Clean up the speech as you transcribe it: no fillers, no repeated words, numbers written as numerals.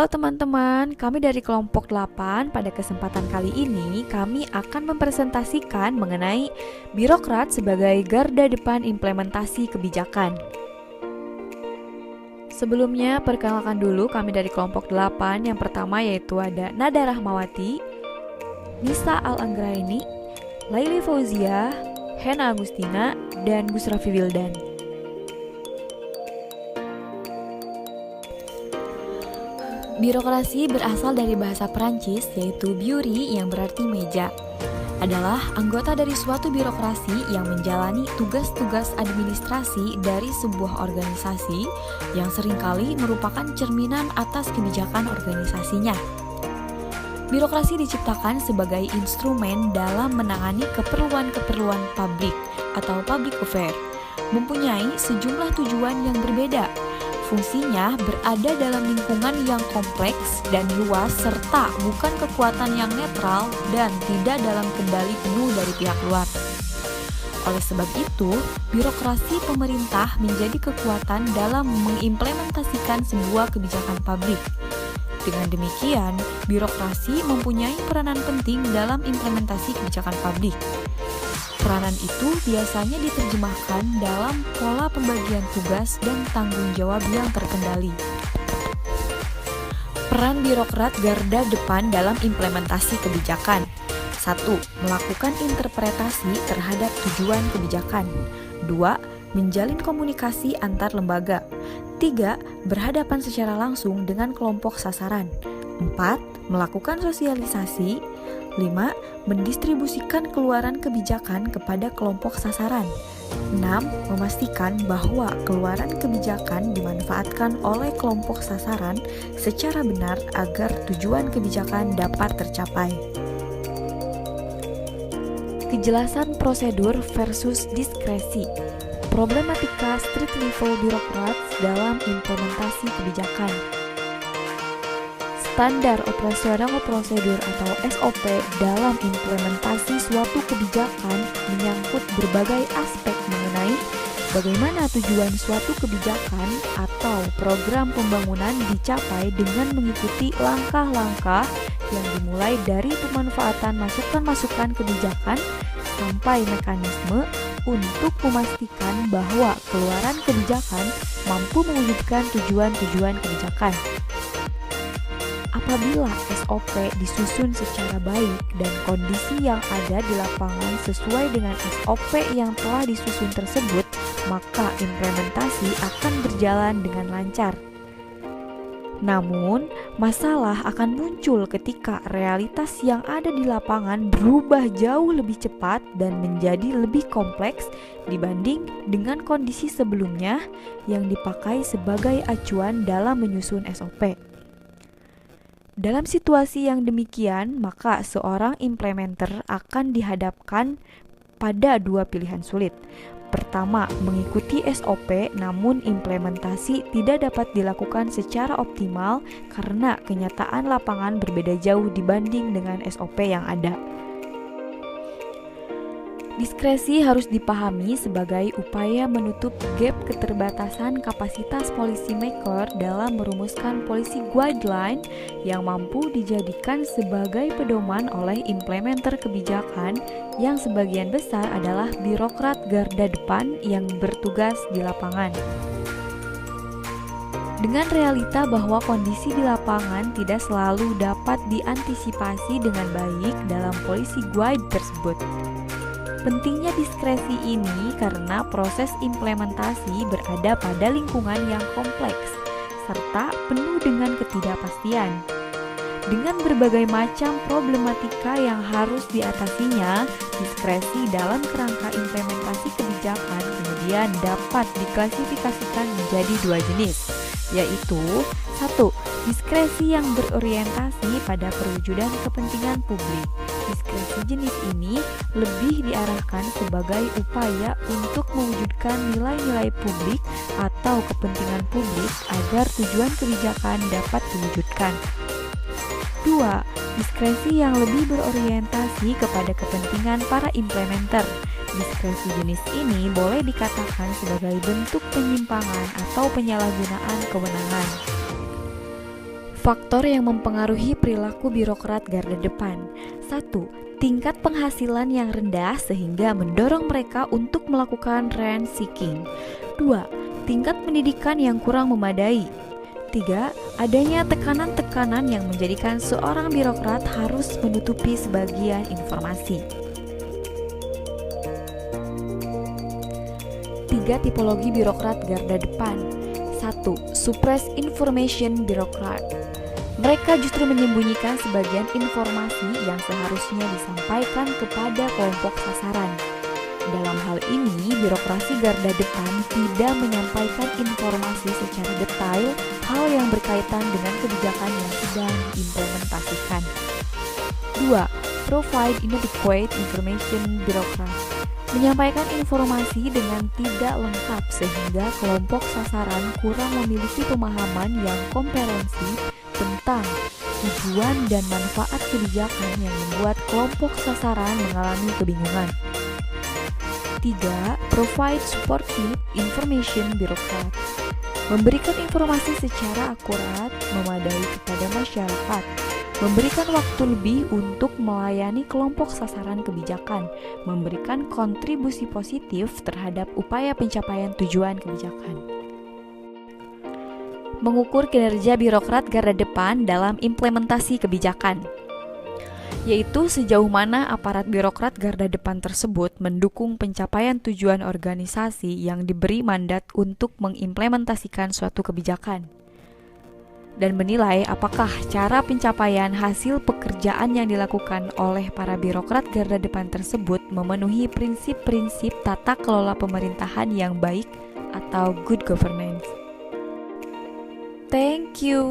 Halo teman-teman, kami dari kelompok 8. Pada kesempatan kali ini kami akan mempresentasikan mengenai birokrat sebagai garda depan implementasi kebijakan. Sebelumnya, perkenalkan dulu kami dari kelompok 8. Yang pertama yaitu ada Nada Rahmawati, Nisa Al-Anggraini, Laili Fauzia, Hena Agustina, dan Gus Raffi Wildan. Birokrasi berasal dari bahasa Perancis yaitu bureau yang berarti meja. Adalah anggota dari suatu birokrasi yang menjalani tugas-tugas administrasi dari sebuah organisasi yang seringkali merupakan cerminan atas kebijakan organisasinya. Birokrasi diciptakan sebagai instrumen dalam menangani keperluan-keperluan publik atau public affair, mempunyai sejumlah tujuan yang berbeda. Fungsinya berada dalam lingkungan yang kompleks dan luas serta bukan kekuatan yang netral dan tidak dalam kendali penuh dari pihak luar. Oleh sebab itu, birokrasi pemerintah menjadi kekuatan dalam mengimplementasikan sebuah kebijakan publik. Dengan demikian, birokrasi mempunyai peranan penting dalam implementasi kebijakan publik. Peranan itu biasanya diterjemahkan dalam pola pembagian tugas dan tanggung jawab yang terkendali. Peran birokrat garda depan dalam implementasi kebijakan. 1. Melakukan interpretasi terhadap tujuan kebijakan. 2. Menjalin komunikasi antar lembaga. 3. Berhadapan secara langsung dengan kelompok sasaran. 4. Melakukan sosialisasi. 5. Mendistribusikan keluaran kebijakan kepada kelompok sasaran. 6. Memastikan bahwa keluaran kebijakan dimanfaatkan oleh kelompok sasaran secara benar agar tujuan kebijakan dapat tercapai. Kejelasan prosedur versus diskresi. Problematika street level birokrats dalam implementasi kebijakan. Standar operasional prosedur atau SOP dalam implementasi suatu kebijakan menyangkut berbagai aspek mengenai bagaimana tujuan suatu kebijakan atau program pembangunan dicapai dengan mengikuti langkah-langkah yang dimulai dari pemanfaatan masukan-masukan kebijakan sampai mekanisme untuk memastikan bahwa keluaran kebijakan mampu mewujudkan tujuan-tujuan kebijakan. Apabila SOP disusun secara baik dan kondisi yang ada di lapangan sesuai dengan SOP yang telah disusun tersebut, maka implementasi akan berjalan dengan lancar. Namun, masalah akan muncul ketika realitas yang ada di lapangan berubah jauh lebih cepat dan menjadi lebih kompleks dibanding dengan kondisi sebelumnya yang dipakai sebagai acuan dalam menyusun SOP. Dalam situasi yang demikian, maka seorang implementer akan dihadapkan pada dua pilihan sulit. Pertama, mengikuti SOP namun implementasi tidak dapat dilakukan secara optimal karena kenyataan lapangan berbeda jauh dibanding dengan SOP yang ada. Diskresi harus dipahami sebagai upaya menutup gap keterbatasan kapasitas policy maker dalam merumuskan policy guideline yang mampu dijadikan sebagai pedoman oleh implementer kebijakan yang sebagian besar adalah birokrat garda depan yang bertugas di lapangan. Dengan realita bahwa kondisi di lapangan tidak selalu dapat diantisipasi dengan baik dalam policy guide tersebut. Pentingnya diskresi ini karena proses implementasi berada pada lingkungan yang kompleks serta penuh dengan ketidakpastian. Dengan berbagai macam problematika yang harus diatasinya, diskresi dalam kerangka implementasi kebijakan kemudian dapat diklasifikasikan menjadi dua jenis, yaitu 1. Diskresi yang berorientasi pada perwujudan kepentingan publik. Diskresi jenis ini lebih diarahkan sebagai upaya untuk mewujudkan nilai-nilai publik atau kepentingan publik agar tujuan kebijakan dapat diwujudkan. 2. Diskresi yang lebih berorientasi kepada kepentingan para implementer. Diskresi jenis ini boleh dikatakan sebagai bentuk penyimpangan atau penyalahgunaan kewenangan. Faktor yang mempengaruhi perilaku birokrat garda depan. 1. Tingkat penghasilan yang rendah sehingga mendorong mereka untuk melakukan rent seeking. 2. Tingkat pendidikan yang kurang memadai. 3. Adanya tekanan-tekanan yang menjadikan seorang birokrat harus menutupi sebagian informasi. 3 tipologi birokrat garda depan. 1. Suppress information birokrat. Mereka justru menyembunyikan sebagian informasi yang seharusnya disampaikan kepada kelompok sasaran. Dalam hal ini, birokrasi garda depan tidak menyampaikan informasi secara detail hal yang berkaitan dengan kebijakan yang sedang diimplementasikan. 2. Provide inadequate information birokrat. Menyampaikan informasi dengan tidak lengkap sehingga kelompok sasaran kurang memiliki pemahaman yang komprehensif tentang tujuan dan manfaat kebijakan yang membuat kelompok sasaran mengalami kebingungan. 3. Provide supportive information birokrat. Memberikan informasi secara akurat, memadai kepada masyarakat. Memberikan waktu lebih untuk melayani kelompok sasaran kebijakan. Memberikan kontribusi positif terhadap upaya pencapaian tujuan kebijakan. Mengukur kinerja birokrat garda depan dalam implementasi kebijakan, yaitu sejauh mana aparat birokrat garda depan tersebut mendukung pencapaian tujuan organisasi yang diberi mandat untuk mengimplementasikan suatu kebijakan, dan menilai apakah cara pencapaian hasil pekerjaan yang dilakukan oleh para birokrat garda depan tersebut memenuhi prinsip-prinsip tata kelola pemerintahan yang baik atau good governance. Thank you.